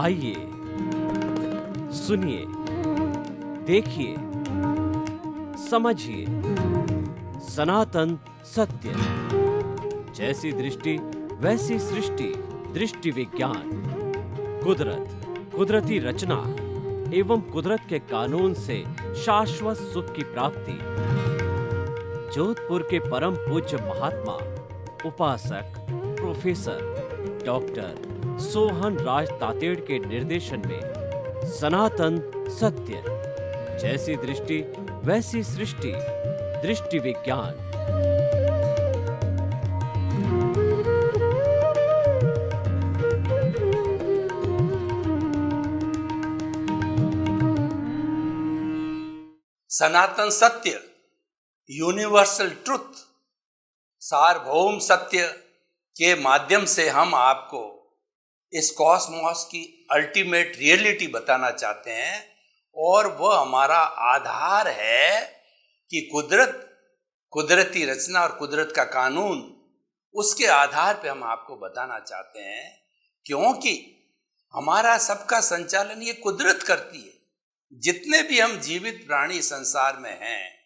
आइए, सुनिए, देखिए, समझिए सनातन सत्य। जैसी दृष्टि वैसी सृष्टि, दृष्टि विज्ञान। कुदरत, कुदरती रचना एवं कुदरत के कानून से शाश्वत सुख की प्राप्ति। जोधपुर के परम पूज्य महात्मा उपासक प्रोफेसर डॉक्टर सोहन राज तातेड़ के निर्देशन में सनातन सत्य। जैसी दृष्टि वैसी सृष्टि, दृष्टि विज्ञान। सनातन सत्य, यूनिवर्सल ट्रुथ, सार्वभौम सत्य के माध्यम से हम आपको इस कॉस्मोस की अल्टीमेट रियलिटी बताना चाहते हैं। और वह हमारा आधार है कि कुदरत, कुदरती रचना और कुदरत का कानून, उसके आधार पे हम आपको बताना चाहते हैं। क्योंकि हमारा सबका संचालन ये कुदरत करती है। जितने भी हम जीवित प्राणी संसार में हैं,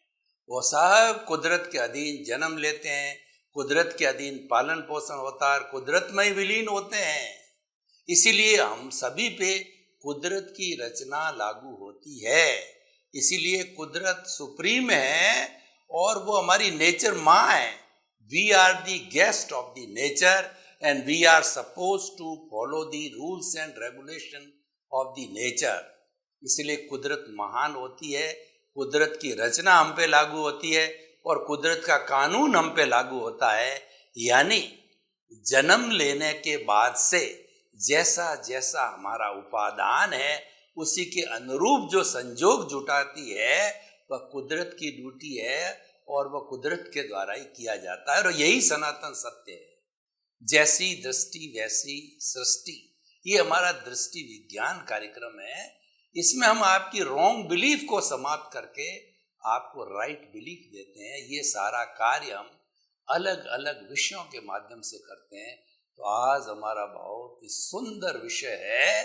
वो सब कुदरत के अधीन जन्म लेते हैं, कुदरत के अधीन पालन पोषण होता है, कुदरत में ही विलीन होते हैं। इसीलिए हम सभी पे कुदरत की रचना लागू होती है। इसीलिए कुदरत सुप्रीम है और वो हमारी नेचर माँ है। We are the guest of the nature and we are suppose to follow the rules and regulation of the nature. इसलिए कुदरत महान होती है, कुदरत की रचना हम पे लागू होती है और कुदरत का कानून हम पे लागू होता है। यानी जन्म लेने के बाद से जैसा जैसा हमारा उपादान है, उसी के अनुरूप जो संजोग जुटाती है, वह कुदरत की ड्यूटी है और वह कुदरत के द्वारा ही किया जाता है। और यही सनातन सत्य है। जैसी दृष्टि वैसी सृष्टि, ये हमारा दृष्टि विज्ञान कार्यक्रम है। इसमें हम आपकी रॉन्ग बिलीफ को समाप्त करके आपको राइट बिलीफ देते हैं। ये सारा कार्य हम अलग अलग विषयों के माध्यम से करते हैं। तो आज हमारा बहुत ही सुंदर विषय है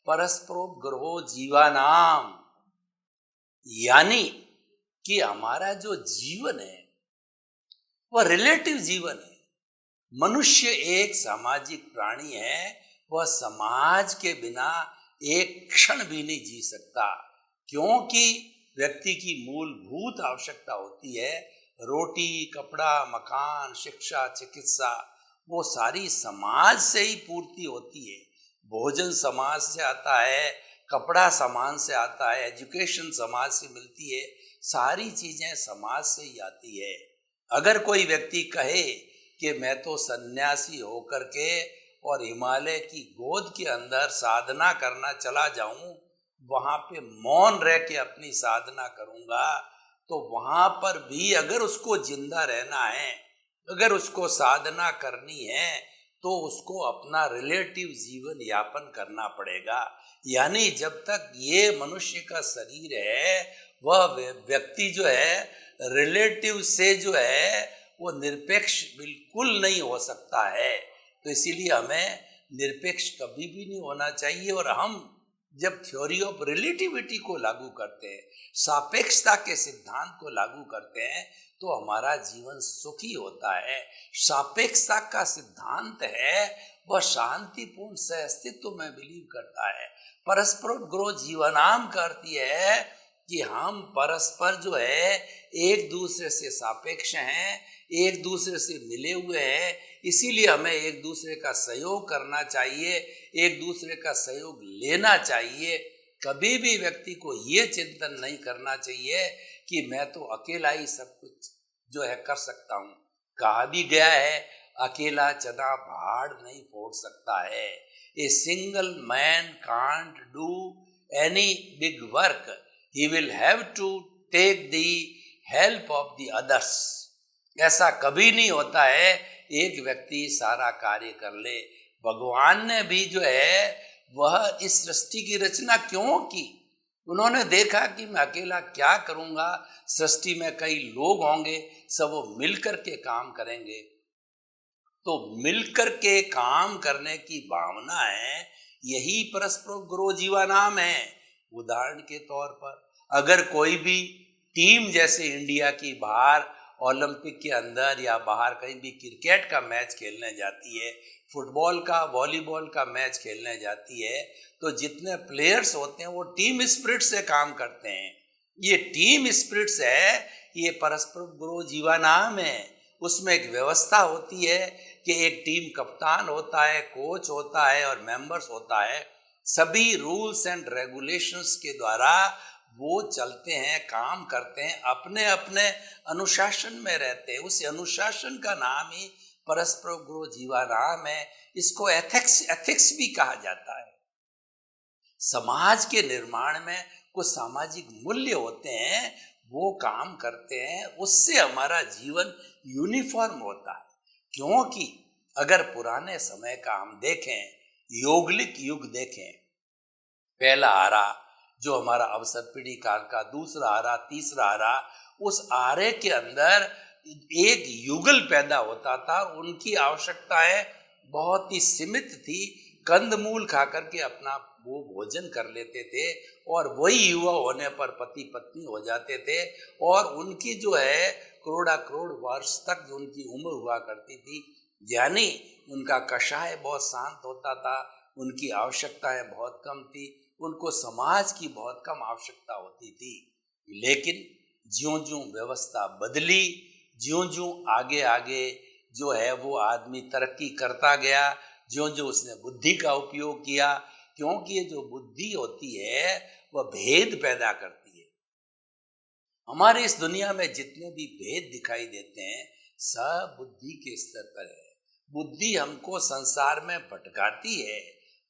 परस्परोपग्रहो जीवानाम। यानी कि हमारा जो जीवन है वह रिलेटिव जीवन है। मनुष्य एक सामाजिक प्राणी है, वह समाज के बिना एक क्षण भी नहीं जी सकता। क्योंकि व्यक्ति की मूलभूत आवश्यकता होती है रोटी, कपड़ा, मकान, शिक्षा, चिकित्सा, वो सारी समाज से ही पूर्ति होती है। भोजन समाज से आता है, कपड़ा समाज से आता है, एजुकेशन समाज से मिलती है, सारी चीजें समाज से ही आती है। अगर कोई व्यक्ति कहे कि मैं तो सन्यासी होकर के और हिमालय की गोद के अंदर साधना करना चला जाऊं, वहां पे मौन रह के अपनी साधना करूंगा, तो वहां पर भी अगर उसको जिंदा रहना है, अगर उसको साधना करनी है, तो उसको अपना रिलेटिव जीवन यापन करना पड़ेगा। यानी जब तक ये मनुष्य का शरीर है, वह व्यक्ति जो है रिलेटिव से जो है वो निरपेक्ष बिल्कुल नहीं हो सकता है। तो इसीलिए हमें निरपेक्ष कभी भी नहीं होना चाहिए। और हम जब थ्योरी ऑफ रिलेटिविटी को लागू करते हैं, सापेक्षता के सिद्धांत को लागू करते हैं, तो हमारा जीवन सुखी होता है। सापेक्षता का सिद्धांत है वह शांतिपूर्ण सह अस्तित्व में बिलीव करता है। परस्परोपग्रहो जीवनाम का अर्थ है कि हम परस्पर जो है एक दूसरे से सापेक्ष हैं, एक दूसरे से मिले हुए हैं। इसीलिए हमें एक दूसरे का सहयोग करना चाहिए, एक दूसरे का सहयोग लेना चाहिए। कभी भी व्यक्ति को ये चिंतन नहीं करना चाहिए कि मैं तो अकेला ही सब कुछ जो है कर सकता हूँ। कहा भी गया है, अकेला चना पहाड़ नहीं फोड़ सकता है। A single man can't do any big work, he will have to take the help of the others. ऐसा कभी नहीं होता है एक व्यक्ति सारा कार्य कर ले। भगवान ने भी जो है वह इस सृष्टि की रचना क्यों की? उन्होंने देखा कि मैं अकेला क्या करूंगा, सृष्टि में कई लोग होंगे, सब वो मिलकर के काम करेंगे। तो मिलकर के काम करने की भावना है, यही परस्पर गुरु जीवानाम है। उदाहरण के तौर पर अगर कोई भी टीम जैसे इंडिया की बाहर ओलंपिक के अंदर या बाहर कहीं भी क्रिकेट का मैच खेलने जाती है, फुटबॉल का, वॉलीबॉल का मैच खेलने जाती है, तो जितने प्लेयर्स होते हैं वो टीम स्पिरिट से काम करते हैं। ये टीम स्पिरिट्स है, ये परस्पर गुरु जीवानाम है। उसमें एक व्यवस्था होती है कि एक टीम कप्तान होता है, कोच होता है और मेंबर्स होता है। सभी रूल्स एंड रेगुलेशंस के द्वारा वो चलते हैं, काम करते हैं, अपने अपने अनुशासन में रहते हैं। उस अनुशासन का नाम ही परस्पर गुरु जीवानाम है। इसको एथिक्स भी कहा जाता है। समाज के निर्माण में कुछ सामाजिक मूल्य होते हैं, वो काम करते हैं, उससे हमारा जीवन यूनिफॉर्म होता है। क्योंकि अगर पुराने समय का हम देखें, योगलिक युग देखें, पहला आरा जो हमारा अवसर पीढ़ी काल का, दूसरा आरा, तीसरा आरा, उस आरे के अंदर एक युगल पैदा होता था। उनकी आवश्यकताएं बहुत ही सीमित थी। कंदमूल खा करके अपना वो भोजन कर लेते थे और वही युवा होने पर पति पत्नी हो जाते थे और उनकी जो है करोड़ा करोड़ वर्ष तक जो उनकी उम्र हुआ करती थी। यानी उनका कषाय बहुत शांत होता था, उनकी आवश्यकताएं बहुत कम थी, उनको समाज की बहुत कम आवश्यकता होती थी। लेकिन ज्यों ज्यों व्यवस्था बदली, ज्यों ज्यों आगे आगे जो है वो आदमी तरक्की करता गया, ज्यों ज्यों उसने बुद्धि का उपयोग किया, क्योंकि ये जो बुद्धि होती है वह भेद पैदा करती है। हमारे इस दुनिया में जितने भी भेद दिखाई देते हैं सब बुद्धि के स्तर पर है। बुद्धि हमको संसार में भटकाती है,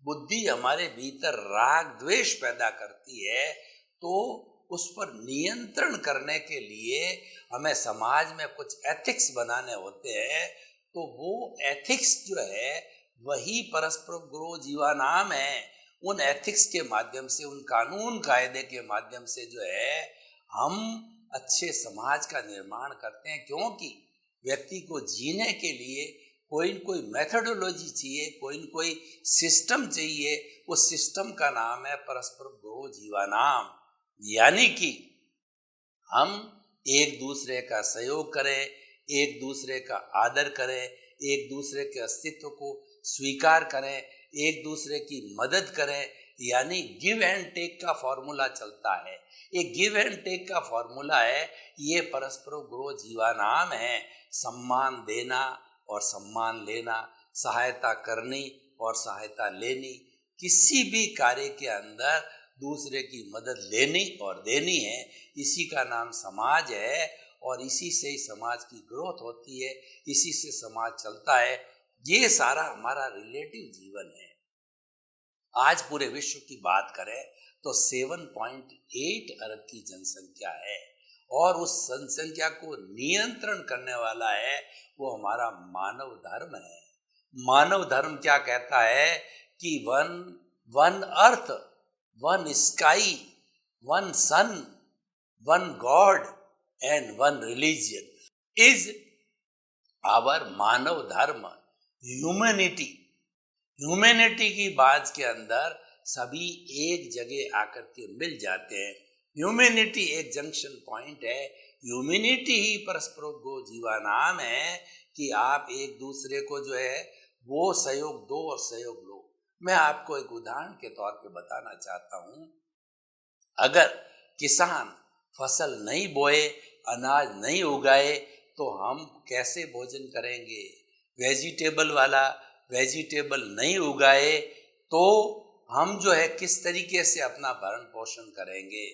बुद्धि हमारे भीतर राग द्वेष पैदा करती है। तो उस पर नियंत्रण करने के लिए हमें समाज में कुछ एथिक्स बनाने होते हैं। तो वो एथिक्स जो है वही परस्पर गुरु जीवानाम है। उन एथिक्स के माध्यम से, उन कानून कायदे के माध्यम से जो है हम अच्छे समाज का निर्माण करते हैं। क्योंकि व्यक्ति को जीने के लिए कोई न कोई मेथोडोलॉजी चाहिए, कोई न कोई सिस्टम चाहिए। उस सिस्टम का नाम है परस्पर गुरु जीवानाम। यानी कि हम एक दूसरे का सहयोग करें, एक दूसरे का आदर करें, एक दूसरे के अस्तित्व को स्वीकार करें, एक दूसरे की मदद करें। यानी गिव एंड टेक का फॉर्मूला चलता है। ये गिव एंड टेक का फॉर्मूला है, ये परस्पर गुरु जीवानाम है। सम्मान देना और सम्मान लेना, सहायता करनी और सहायता लेनी, किसी भी कार्य के अंदर दूसरे की मदद लेनी और देनी है। इसी का नाम समाज है और इसी से ही समाज की ग्रोथ होती है, इसी से समाज चलता है। ये सारा हमारा रिलेटिव जीवन है। आज पूरे विश्व की बात करें तो 7.8 अरब की जनसंख्या है और उस जनसंख्या को नियंत्रण करने वाला है वो हमारा मानव धर्म है। मानव धर्म क्या कहता है कि one earth, one sky, one sun, one God and one religion is our मानव धर्म। ह्यूमैनिटी की बात के अंदर सभी एक जगह आकर के मिल जाते हैं। ह्यूमैनिटी एक जंक्शन पॉइंट है। ह्यूमैनिटी ही परस्पर गुरु जीवानाम है कि आप एक दूसरे को जो है वो सहयोग दो और सहयोग लो। मैं आपको एक उदाहरण के तौर पे बताना चाहता हूँ। अगर किसान फसल नहीं बोए, अनाज नहीं उगाए तो हम कैसे भोजन करेंगे? वेजिटेबल वाला वेजिटेबल नहीं उगाए तो हम जो है किस तरीके से अपना भरण पोषण करेंगे?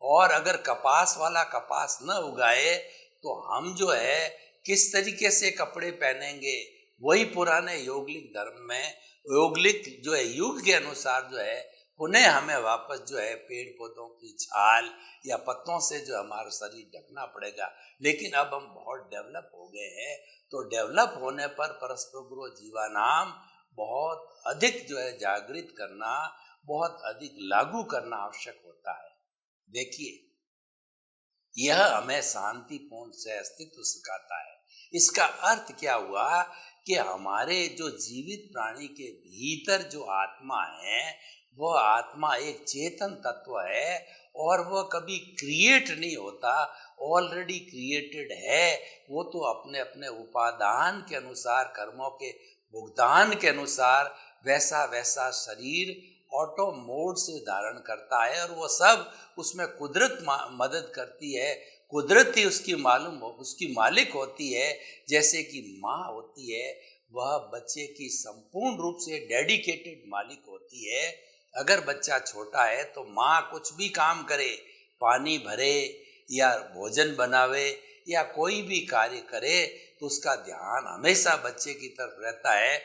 और अगर कपास वाला कपास न उगाए तो हम जो है किस तरीके से कपड़े पहनेंगे? वही पुराने योगलिक धर्म में, योगलिक जो है युग के अनुसार जो है उन्हें हमें वापस जो है पेड़ पौधों की छाल या पत्तों से जो हमारा शरीर ढकना पड़ेगा। लेकिन अब हम बहुत डेवलप हो गए हैं, तो डेवलप होने पर परस्पर गुरु जीवानाम बहुत अधिक जो है जागृत करना, बहुत अधिक लागू करना आवश्यक होता है। देखिए, यह हमें शांतिपूर्ण से अस्तित्व सिखाता है। इसका अर्थ क्या हुआ कि हमारे जो जीवित प्राणी के भीतर जो आत्मा है वह आत्मा एक चेतन तत्व है और वह कभी क्रिएट नहीं होता, ऑलरेडी क्रिएटेड है। वो तो अपने अपने उपादान के अनुसार, कर्मों के भुगतान के अनुसार वैसा वैसा शरीर ऑटो मोड से धारण करता है और वो सब उसमें कुदरत मदद करती है। कुदरत ही उसकी मालिक होती है। जैसे कि माँ होती है, वह बच्चे की संपूर्ण रूप से डेडिकेटेड मालिक होती है। अगर बच्चा छोटा है तो माँ कुछ भी काम करे, पानी भरे या भोजन बनावे या कोई भी कार्य करे, तो उसका ध्यान हमेशा बच्चे की तरफ रहता है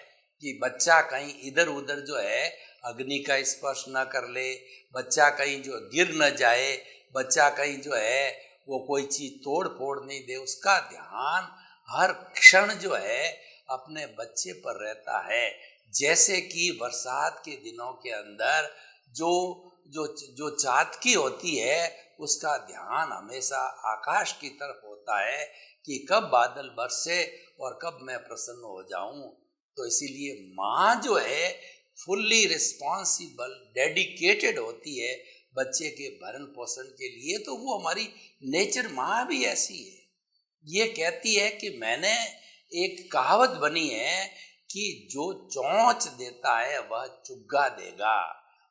कि बच्चा कहीं इधर उधर जो है अग्नि का स्पर्श न कर ले, बच्चा कहीं जो गिर न जाए, बच्चा कहीं जो है वो कोई चीज तोड़ फोड़ नहीं दे। उसका ध्यान हर क्षण जो है अपने बच्चे पर रहता है। जैसे कि बरसात के दिनों के अंदर जो जो जो चातकी होती है, उसका ध्यान हमेशा आकाश की तरफ होता है कि कब बादल बरसे और कब मैं प्रसन्न हो जाऊं। तो इसीलिए माँ जो है फुल्ली रिस्पॉन्सिबल, डेडिकेटेड होती है बच्चे के भरण पोषण के लिए। तो वो हमारी नेचर माँ भी ऐसी है। ये कहती है कि मैंने, एक कहावत बनी है कि जो चोंच देता है वह चुग्गा देगा।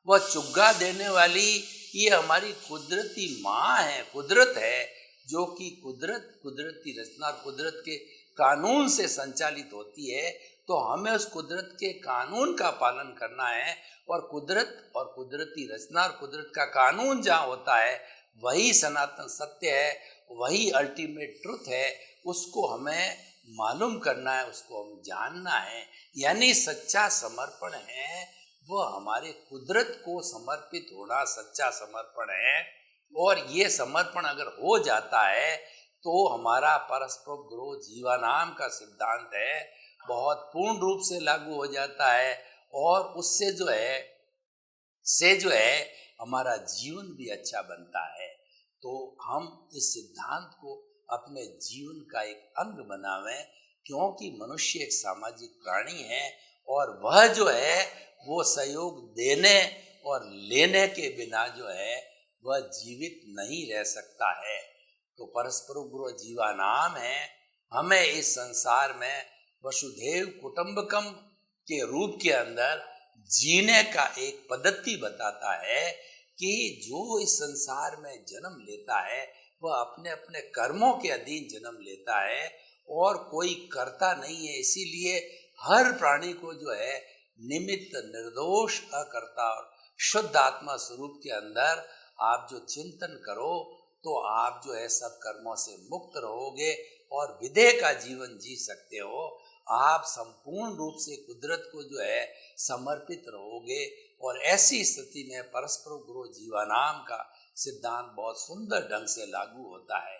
वह चुग्गा देने वाली ये हमारी कुदरती माँ है, कुदरत है, जो कि कुदरती रचना और कुदरत के कानून से संचालित होती है। तो हमें उस कुदरत के कानून का पालन करना है और कुदरत और कुदरती रचना और कुदरत का कानून जहाँ होता है वही सनातन सत्य है, वही अल्टीमेट ट्रुथ है। उसको हमें मालूम करना है, उसको हम जानना है। यानी सच्चा समर्पण है वह हमारे कुदरत को समर्पित होना सच्चा समर्पण है। और ये समर्पण अगर हो जाता है तो हमारा परस्पर ग्रह जीवानाम का सिद्धांत है बहुत पूर्ण रूप से लागू हो जाता है और उससे जो है हमारा जीवन भी अच्छा बनता है। तो हम इस सिद्धांत को अपने जीवन का एक अंग बनावें, क्योंकि मनुष्य एक सामाजिक प्राणी है और वह जो है वो सहयोग देने और लेने के बिना जो है वह जीवित नहीं रह सकता है। तो परस्पर गुरु जीवानाम है, हमें इस संसार में वसुधैव कुटुंबकम के रूप के अंदर जीने का एक पद्धति बताता है कि जो इस संसार में जन्म लेता है वह अपने अपने कर्मों के अधीन जन्म लेता है और कोई करता नहीं है। इसीलिए हर प्राणी को जो है निमित्त, निर्दोष, अकर्ता और शुद्ध आत्मा स्वरूप के अंदर आप जो चिंतन करो तो आप जो है सब कर्मों से मुक्त रहोगे और विदेह का जीवन जी सकते हो। आप संपूर्ण रूप से कुदरत को जो है समर्पित रहोगे और ऐसी स्थिति में परस्पर गुरु जीवानाम का सिद्धांत बहुत सुंदर ढंग से लागू होता है।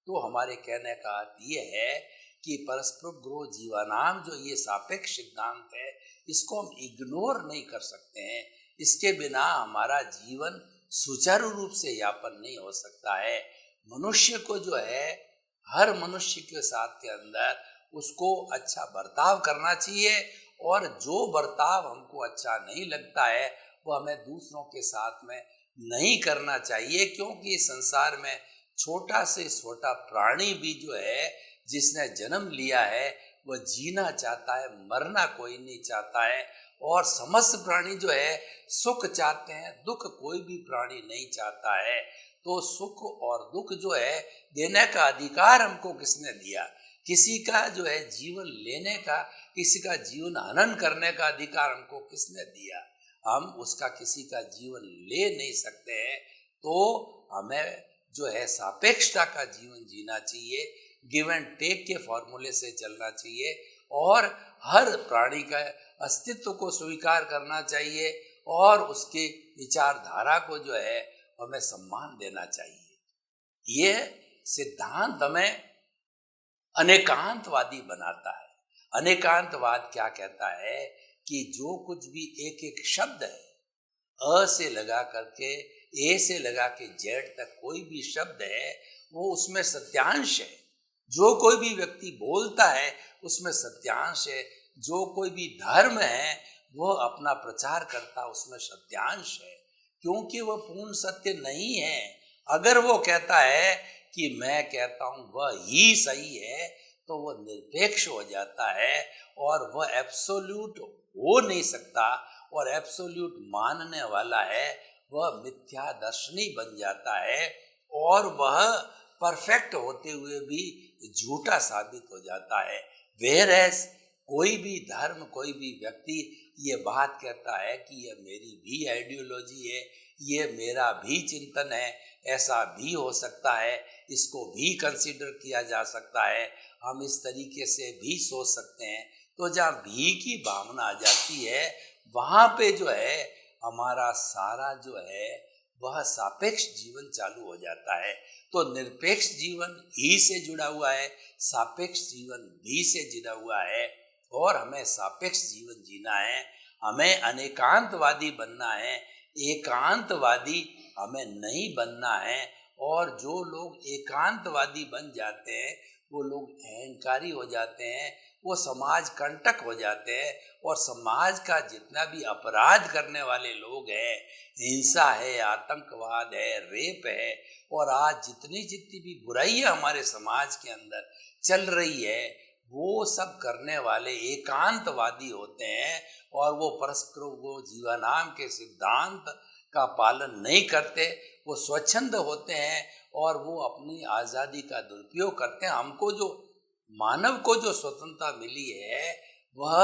तो हमारे कहने का अर्थ ये है कि परस्पर गुरु जीवानाम जो ये सापेक्ष सिद्धांत है, इसको हम इग्नोर नहीं कर सकते हैं। इसके बिना हमारा जीवन सुचारू रूप से यापन नहीं हो सकता है। मनुष्य को जो है हर मनुष्य के साथ के अंदर उसको अच्छा बर्ताव करना चाहिए और जो बर्ताव हमको अच्छा नहीं लगता है वो हमें दूसरों के साथ में नहीं करना चाहिए, क्योंकि संसार में छोटा से छोटा प्राणी भी जो है जिसने जन्म लिया है वह जीना चाहता है, मरना कोई नहीं चाहता है। और समस्त प्राणी जो है सुख चाहते हैं, दुख कोई भी प्राणी नहीं चाहता है। तो सुख और दुख जो है देने का अधिकार हमको किसने दिया? किसी का जो है जीवन लेने का, किसी का जीवन हनन करने का अधिकार हमको किसने दिया? हम उसका किसी का जीवन ले नहीं सकते हैं। तो हमें जो है सापेक्षता का जीवन जीना चाहिए, गिव एंड टेक के फॉर्मूले से चलना चाहिए और हर प्राणी का अस्तित्व को स्वीकार करना चाहिए और उसके विचारधारा को जो है हमें सम्मान देना चाहिए। ये सिद्धांत हमें अनेकांतवादी बनाता है। अनेकांतवाद क्या कहता है कि जो कुछ भी एक एक शब्द है, अ से लगा करके ए से लगा के जेड तक कोई भी शब्द है वो उसमें सत्यांश है। जो कोई भी व्यक्ति बोलता है उसमें सत्यांश है, जो कोई भी धर्म है वो अपना प्रचार करता उसमें सत्यांश है, क्योंकि वह पूर्ण सत्य नहीं है। अगर वो कहता है कि मैं कहता हूं वह ही सही है तो वह निरपेक्ष हो जाता है और वह एब्सोल्यूट हो नहीं सकता, और एब्सोल्यूट मानने वाला है वह मिथ्यादर्शनी बन जाता है और वह परफेक्ट होते हुए भी झूठा साबित हो जाता है। वेयरएज कोई भी धर्म, कोई भी व्यक्ति ये बात कहता है कि ये मेरी भी आइडियोलॉजी है, ये मेरा भी चिंतन है, ऐसा भी हो सकता है, इसको भी कंसीडर किया जा सकता है, हम इस तरीके से भी सोच सकते हैं, तो जहाँ भी की भावना आ जाती है वहाँ पे जो है हमारा सारा जो है वह सापेक्ष जीवन चालू हो जाता है। तो निरपेक्ष जीवन ही से जुड़ा हुआ है, सापेक्ष जीवन भी से जुड़ा हुआ है, और हमें सापेक्ष जीवन जीना है। हमें अनेकांतवादी बनना है, एकांतवादी हमें नहीं बनना है। और जो लोग एकांतवादी बन जाते हैं वो लोग अहंकारी हो जाते हैं, वो समाज कंटक हो जाते हैं, और समाज का जितना भी अपराध करने वाले लोग हैं, हिंसा है, आतंकवाद है, रेप है, और आज जितनी जितनी भी बुराइयां हमारे समाज के अंदर चल रही है वो सब करने वाले एकांतवादी होते हैं, और वो परस्पर वो जीवनाम के सिद्धांत का पालन नहीं करते, वो स्वच्छंद होते हैं और वो अपनी आज़ादी का दुरुपयोग करते हैं। हमको जो मानव को जो स्वतंत्रता मिली है वह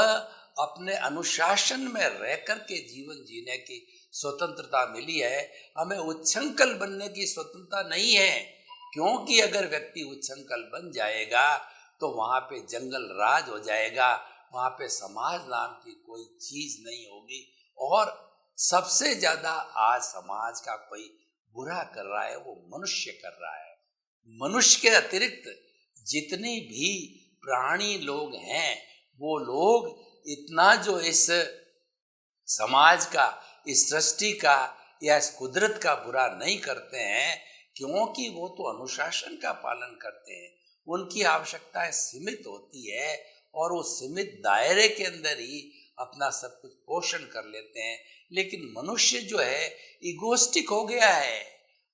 अपने अनुशासन में रह कर के जीवन जीने की स्वतंत्रता मिली है, हमें उच्छृंखल बनने की स्वतंत्रता नहीं है, क्योंकि अगर व्यक्ति उच्छृंखल बन जाएगा तो वहाँ पे जंगल राज हो जाएगा, वहाँ पे समाज नाम की कोई चीज नहीं होगी। और सबसे ज्यादा आज समाज का कोई बुरा कर रहा है वो मनुष्य कर रहा है। मनुष्य के अतिरिक्त जितनी भी प्राणी लोग हैं वो लोग इतना जो इस समाज का, इस सृष्टि का या इस कुदरत का बुरा नहीं करते हैं, क्योंकि वो तो अनुशासन का पालन करते हैं, उनकी आवश्यकताएं सीमित होती है और वो सीमित दायरे के अंदर ही अपना सब कुछ पोषण कर लेते हैं। लेकिन मनुष्य जो है इगोस्टिक हो गया है,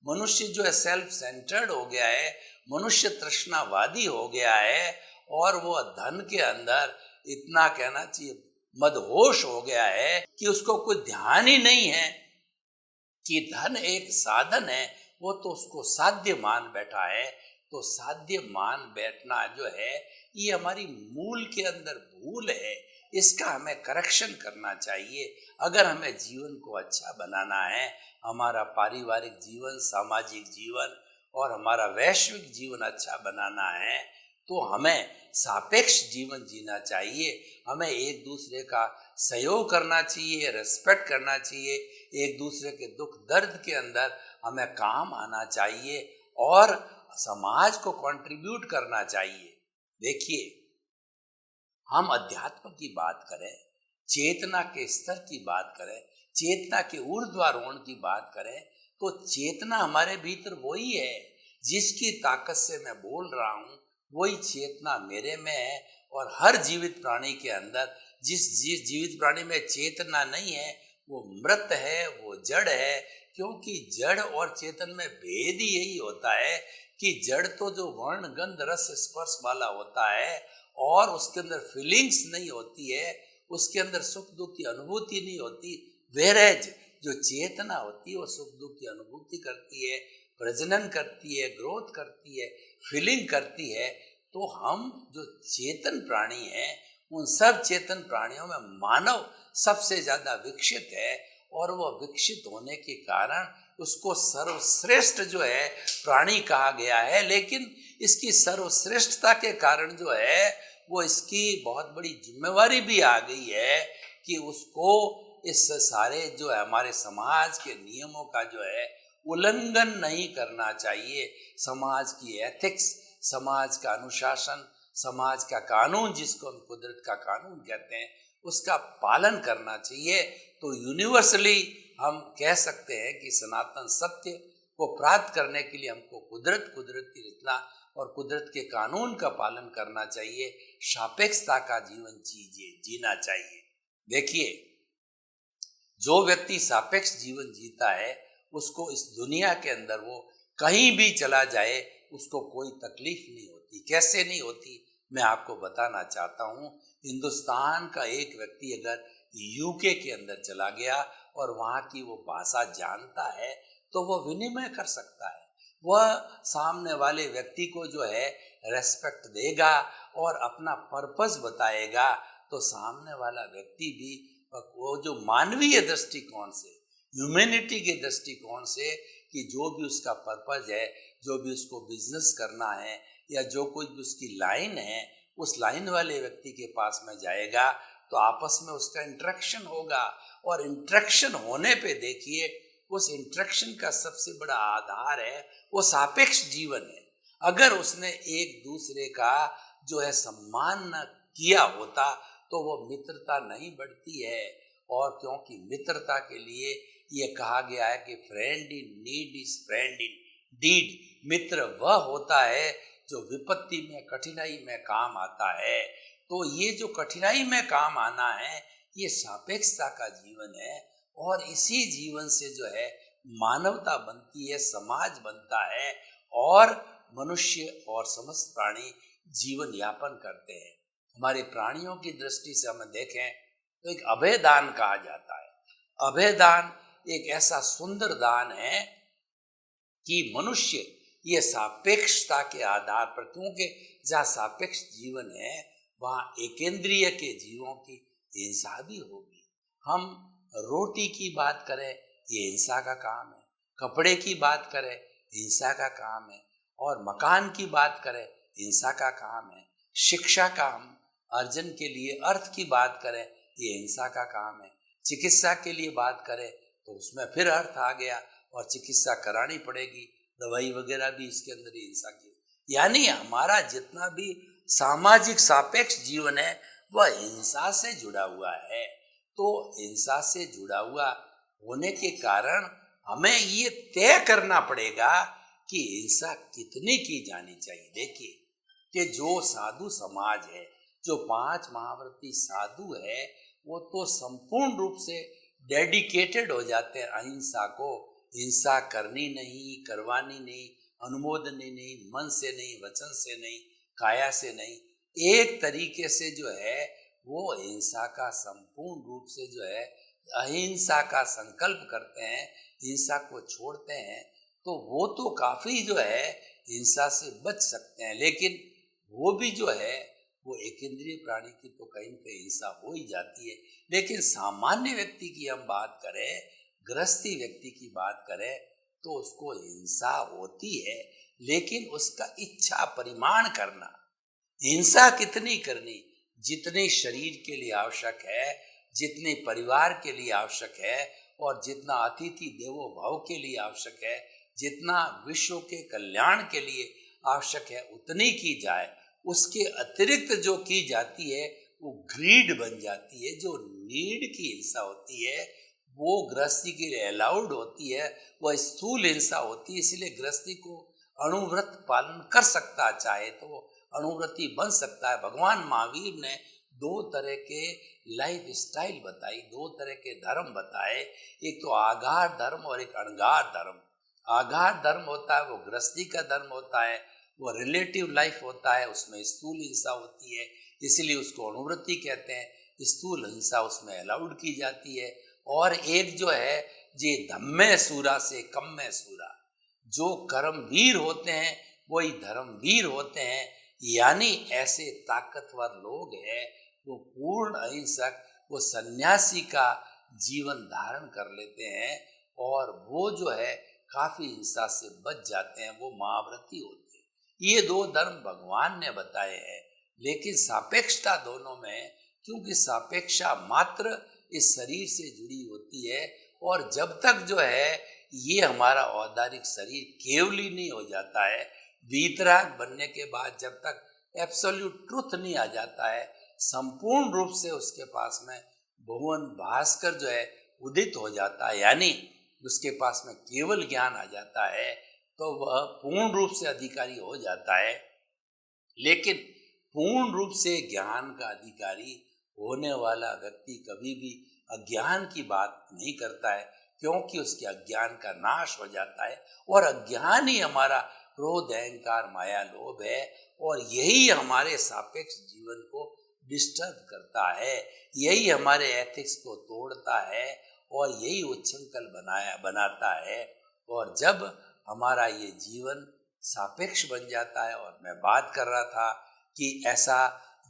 मनुष्य जो है सेल्फ सेंटर्ड हो गया है, मनुष्य तृष्णावादी हो गया है, और वो धन के अंदर इतना कहना चाहिए मदहोश हो गया है कि उसको कोई ध्यान ही नहीं है कि धन एक साधन है, वो तो उसको साध्य मान बैठा है। तो साध्य मान बैठना जो है ये हमारी मूल के अंदर भूल है, इसका हमें करेक्शन करना चाहिए। अगर हमें जीवन को अच्छा बनाना है, हमारा पारिवारिक जीवन, सामाजिक जीवन और हमारा वैश्विक जीवन अच्छा बनाना है, तो हमें सापेक्ष जीवन जीना चाहिए। हमें एक दूसरे का सहयोग करना चाहिए, रेस्पेक्ट करना चाहिए, एक दूसरे के दुख दर्द के अंदर हमें काम आना चाहिए और समाज को कंट्रीब्यूट करना चाहिए। देखिए, हम अध्यात्म की बात करें, चेतना के स्तर की बात करें, चेतना के ऊर्ध्वारोहण की बात करें, तो चेतना हमारे भीतर वही है जिसकी ताकत से मैं बोल रहा हूँ, वही चेतना मेरे में है। और हर जीवित प्राणी के अंदर जिस जीवित प्राणी में चेतना नहीं है वो मृत है, वो जड़ है। क्योंकि जड़ और चेतन में भेद ही यही होता है कि जड़ तो जो वर्ण गंध रस स्पर्श वाला होता है और उसके अंदर फीलिंग्स नहीं होती है, उसके अंदर सुख दुख की अनुभूति नहीं होती। वेरेज जो चेतना होती है वो सुख दुख की अनुभूति करती है, प्रजनन करती है, ग्रोथ करती है, फीलिंग करती है। तो हम जो चेतन प्राणी हैं उन सब चेतन प्राणियों में मानव सबसे ज्यादा विकसित है, और वह विकसित होने के कारण उसको सर्वश्रेष्ठ जो है प्राणी कहा गया है। लेकिन इसकी सर्वश्रेष्ठता के कारण जो है वो इसकी बहुत बड़ी जिम्मेवारी भी आ गई है कि उसको इस सारे जो है हमारे समाज के नियमों का जो है उल्लंघन नहीं करना चाहिए। समाज की एथिक्स, समाज का अनुशासन, समाज का कानून, जिसको हम कुदरत का कानून कहते हैं, उसका पालन करना चाहिए। तो यूनिवर्सली हम कह सकते हैं कि सनातन सत्य को प्राप्त करने के लिए हमको कुदरत की रचना और कुदरत के कानून का पालन करना चाहिए, सापेक्षता का जीवन जीना चाहिए। देखिए, जो व्यक्ति सापेक्ष जीवन जीता है उसको इस दुनिया के अंदर वो कहीं भी चला जाए उसको कोई तकलीफ नहीं होती। कैसे नहीं होती, मैं आपको बताना चाहता हूँ। हिंदुस्तान का एक व्यक्ति अगर यूके के अंदर चला गया और वहाँ की वो भाषा जानता है तो वो विनिमय कर सकता है, वह सामने वाले व्यक्ति को जो है रेस्पेक्ट देगा और अपना पर्पस बताएगा, तो सामने वाला व्यक्ति भी वो जो मानवीय दृष्टिकोण से, ह्यूमैनिटी के दृष्टिकोण से कि जो भी उसका पर्पस है, जो भी उसको बिजनेस करना है या जो कोई भी उसकी लाइन है, उस लाइन वाले व्यक्ति के पास में जाएगा तो आपस में उसका इंटरेक्शन होगा। और इंटरेक्शन होने पे देखिए, उस इंटरेक्शन का सबसे बड़ा आधार है वो सापेक्ष जीवन है। अगर उसने एक दूसरे का जो है सम्मान न किया होता तो वो मित्रता नहीं बढ़ती है। और क्योंकि मित्रता के लिए ये कहा गया है कि friend in need is friend in deed. मित्र वह होता है जो विपत्ति में, कठिनाई में काम आता है। तो ये जो कठिनाई में काम आना है ये सापेक्षता का जीवन है, और इसी जीवन से जो है मानवता बनती है, समाज बनता है और मनुष्य और समस्त प्राणी जीवन यापन करते हैं। हमारे प्राणियों की दृष्टि से हम देखें तो एक अभय दान कहा जाता है। अभय दान एक ऐसा सुंदर दान है कि मनुष्य ये सापेक्षता के आधार पर, क्योंकि जहाँ सापेक्ष जीवन है वहाँ एकेंद्रीय के जीवों की हिंसा भी होगी। हम रोटी की बात करें, ये हिंसा का काम है। कपड़े की बात करें, हिंसा का काम है। और मकान की बात करें, हिंसा का काम है। शिक्षा का हम अर्जन के लिए अर्थ की बात करें, ये हिंसा का काम है। चिकित्सा के लिए बात करें तो उसमें फिर अर्थ आ गया और चिकित्सा करानी पड़ेगी, दवाई वगैरह भी इसके अंदर ही हिंसा की। यानी हमारा जितना भी सामाजिक सापेक्ष जीवन है वह हिंसा से जुड़ा हुआ है। तो हिंसा से जुड़ा हुआ होने के कारण हमें ये तय करना पड़ेगा कि हिंसा कितनी की जानी चाहिए। देखिए कि जो साधु समाज है, जो 5 महाव्रती साधु है, वो तो संपूर्ण रूप से डेडिकेटेड हो जाते हैं अहिंसा को। हिंसा करनी नहीं, करवानी नहीं, अनुमोदनी नहीं, मन से नहीं, वचन से नहीं, काया से नहीं, एक तरीके से जो है वो हिंसा का संपूर्ण रूप से जो है अहिंसा का संकल्प करते हैं, हिंसा को छोड़ते हैं, तो वो तो काफी जो है हिंसा से बच सकते हैं। लेकिन वो भी जो है वो एक इंद्रिय प्राणी की तो कहीं न कहीं हिंसा हो ही जाती है। लेकिन सामान्य व्यक्ति की हम बात करें, गृहस्थी व्यक्ति की बात करें, तो उसको हिंसा होती है, लेकिन उसका इच्छा परिमाण करना, हिंसा कितनी करनी, जितनी शरीर के लिए आवश्यक है, जितनी परिवार के लिए आवश्यक है और जितना अतिथि देवो भव के लिए आवश्यक है, जितना विश्व के कल्याण के लिए आवश्यक है उतनी की जाए। उसके अतिरिक्त जो की जाती है वो ग्रीड बन जाती है। जो नीड की हिंसा होती है वो गृहस्थी के लिए अलाउड होती है, वह स्थूल हिंसा होती है। इसलिए गृहस्थी को अणुव्रत पालन कर सकता है, चाहे तो वो अणुव्रती बन सकता है। भगवान महावीर ने 2 तरह के लाइफ स्टाइल बताई, 2 तरह के धर्म बताए, एक तो आगार धर्म और एक अणगार धर्म। आगार धर्म होता है वो गृहस्थी का धर्म होता है, वो रिलेटिव लाइफ होता है, उसमें स्थूल हिंसा होती है, इसलिए उसको अणुव्रति कहते हैं। स्थूल हिंसा उसमें अलाउड की जाती है। और एक जो है जे धम्मे सूरा से कम में सूरा, जो कर्मवीर होते हैं वही धर्मवीर होते हैं। यानी ऐसे ताकतवर लोग हैं वो पूर्ण अहिंसक, वो सन्यासी का जीवन धारण कर लेते हैं और वो जो है काफी हिंसा से बच जाते हैं, वो महाव्रती होते हैं। ये 2 धर्म भगवान ने बताए हैं, लेकिन सापेक्षता दोनों में, क्योंकि सापेक्षा मात्र इस शरीर से जुड़ी होती है। और जब तक जो है ये हमारा औदारिक शरीर केवली नहीं हो जाता है, वीतराग बनने के बाद जब तक एब्सोल्यूट ट्रुथ नहीं आ जाता है, संपूर्ण रूप से उसके पास में भुवन भास्कर जो है उदित हो जाता है, यानी उसके पास में केवल ज्ञान आ जाता है तो वह पूर्ण रूप से अधिकारी हो जाता है। लेकिन पूर्ण रूप से ज्ञान का अधिकारी होने वाला व्यक्ति कभी भी अज्ञान की बात नहीं करता है, क्योंकि उसके अज्ञान का नाश हो जाता है। और अज्ञान ही हमारा क्रोध, अहंकार, माया, लोभ है, और यही हमारे सापेक्ष जीवन को डिस्टर्ब करता है, यही हमारे एथिक्स को तोड़ता है और यही उच्छृंखल बनाता है। और जब हमारा ये जीवन सापेक्ष बन जाता है, और मैं बात कर रहा था कि ऐसा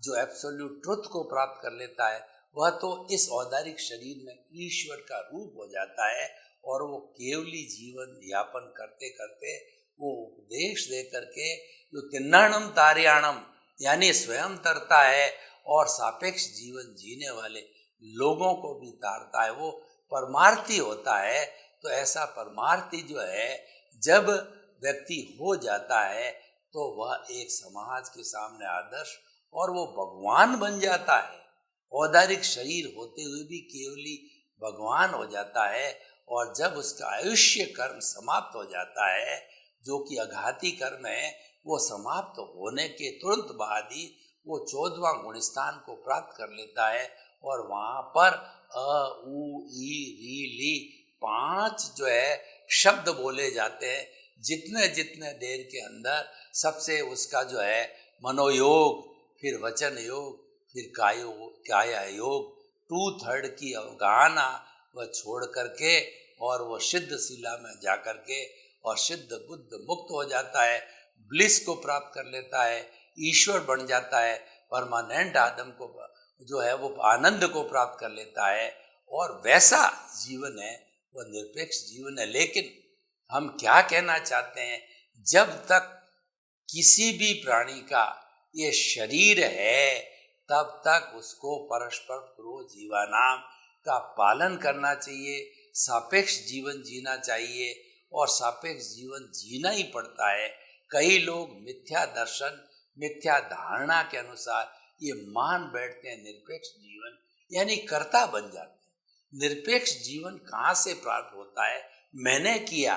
जो एब्सोल्यूट ट्रुथ को प्राप्त कर लेता है वह तो इस औदारिक शरीर में ईश्वर का रूप हो जाता है, और वो केवली जीवन यापन करते करते वो उपदेश दे करके जो तिन्नाणम तार्याणम यानी स्वयं तरता है और सापेक्ष जीवन जीने वाले लोगों को भी तारता है, वो परमार्थी होता है। तो ऐसा परमार्थी जो है जब व्यक्ति हो जाता है तो वह एक समाज के सामने आदर्श और वो भगवान बन जाता है। औदारिक शरीर होते हुए भी केवली भगवान हो जाता है। और जब उसका आयुष्य कर्म समाप्त हो जाता है, जो कि अघाती कर्म है, वो समाप्त होने के तुरंत बाद ही वो 14वां गुणस्थान को प्राप्त कर लेता है। और वहाँ पर अ, उ, ई, री, ली 5 जो है शब्द बोले जाते हैं। जितने जितने देर के अंदर सबसे उसका जो है मनोयोग, फिर वचन योग, फिर काया योग, 2/3 की अवगाहना वह छोड़ करके और वो सिद्ध शिला में जा करके और सिद्ध बुद्ध मुक्त हो जाता है, ब्लिस को प्राप्त कर लेता है, ईश्वर बन जाता है, परमानेंट आदम को जो है वो आनंद को प्राप्त कर लेता है। और वैसा जीवन है वह निरपेक्ष जीवन है। लेकिन हम क्या कहना चाहते हैं, जब तक किसी भी प्राणी का ये शरीर है तब तक उसको परस्पर क्रोध जीवानाम का पालन करना चाहिए, सापेक्ष जीवन जीना चाहिए, और सापेक्ष जीवन जीना ही पड़ता है। कई लोग मिथ्या दर्शन, मिथ्या धारणा के अनुसार ये मान बैठते हैं निरपेक्ष जीवन यानी कर्ता बन जाते हैं। निरपेक्ष जीवन कहाँ से प्राप्त होता है? मैंने किया,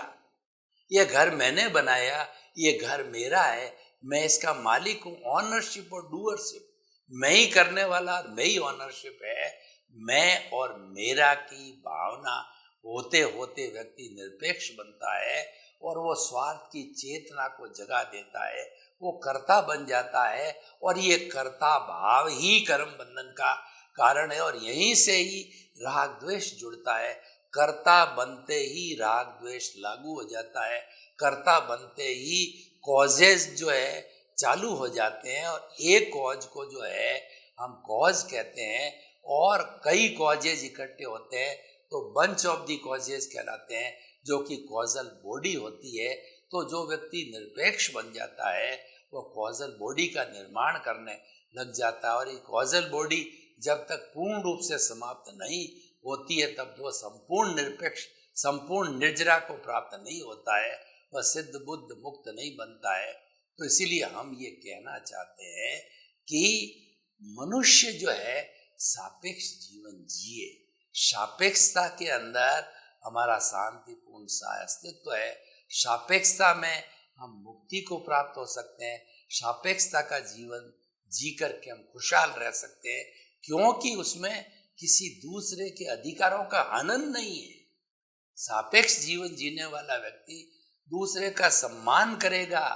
ये घर मैंने बनाया, ये घर मेरा है, मैं इसका मालिक हूँ। ऑनरशिप और डूअरशिप, मैं ही करने वाला, मैं ही ऑनरशिप है। मैं और मेरा की भावना होते होते व्यक्ति निरपेक्ष बनता है और वो स्वार्थ की चेतना को जगा देता है, वो कर्ता बन जाता है। और ये कर्ता भाव ही कर्म बंधन का कारण है, और यहीं से ही राग द्वेष जुड़ता है। कर्ता बनते ही राग द्वेष लागू हो जाता है, कर्ता बनते ही कॉजेज जो है चालू हो जाते हैं, और एक कॉज को जो है हम कॉज कहते हैं, और कई कॉजेज इकट्ठे होते हैं तो बंच ऑफ दी कॉजेज कहलाते हैं, जो कि कॉजल बॉडी होती है। तो जो व्यक्ति निरपेक्ष बन जाता है वो कॉजल बॉडी का निर्माण करने लग जाता है, और ये कॉजल बॉडी जब तक पूर्ण रूप से समाप्त नहीं होती है तब वो संपूर्ण निरपेक्ष, संपूर्ण निर्जरा को प्राप्त नहीं होता है, वह सिद्ध बुद्ध मुक्त नहीं बनता है। तो इसीलिए हम ये कहना चाहते हैं कि मनुष्य जो है सापेक्ष जीवन जिए। सापेक्षता के अंदर हमारा शांतिपूर्ण सा अस्तित्व है, सापेक्षता में हम मुक्ति को प्राप्त हो सकते हैं, सापेक्षता का जीवन जी करके हम खुशहाल रह सकते हैं, क्योंकि उसमें किसी दूसरे के अधिकारों का हनन नहीं है। सापेक्ष जीवन जीने वाला व्यक्ति दूसरे का सम्मान करेगा,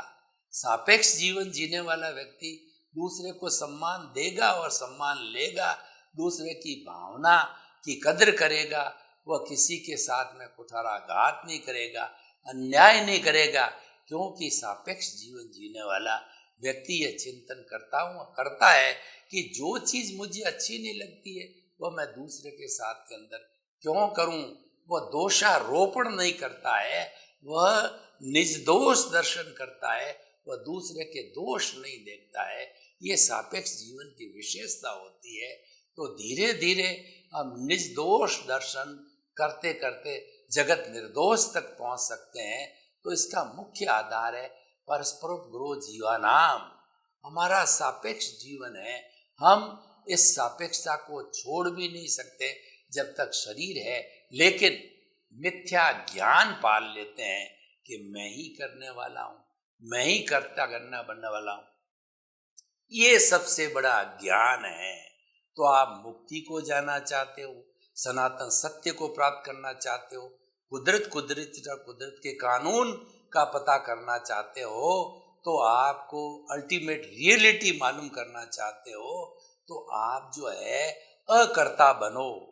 सापेक्ष जीवन जीने वाला व्यक्ति दूसरे को सम्मान देगा और सम्मान लेगा, दूसरे की भावना की कदर करेगा, वह किसी के साथ में कुठाराघात नहीं करेगा, अन्याय नहीं करेगा, क्योंकि सापेक्ष जीवन जीने वाला व्यक्ति ये चिंतन करता है कि जो चीज मुझे अच्छी नहीं लगती है वह मैं दूसरे के साथ के अंदर क्यों करूं। वह दोषारोपण नहीं करता है, वह निज दोष दर्शन करता है, वह दूसरे के दोष नहीं देखता है। ये सापेक्ष जीवन की विशेषता होती है। तो धीरे धीरे हम निज दोष दर्शन करते करते जगत निर्दोष तक पहुंच सकते हैं। तो इसका मुख्य आधार है परस्परोपग्रो जीवानाम, हमारा सापेक्ष जीवन है। हम इस सापेक्षता को छोड़ भी नहीं सकते जब तक शरीर है, लेकिन मिथ्या ज्ञान पाल लेते हैं कि मैं ही करने वाला हूं, मैं ही करता करना बनने वाला हूं। ये सबसे बड़ा ज्ञान है। तो आप मुक्ति को जाना चाहते हो, सनातन सत्य को प्राप्त करना चाहते हो, कुदरत के कानून का पता करना चाहते हो, तो आपको अल्टीमेट रियलिटी मालूम करना चाहते हो, तो आप जो है अकर्ता बनो।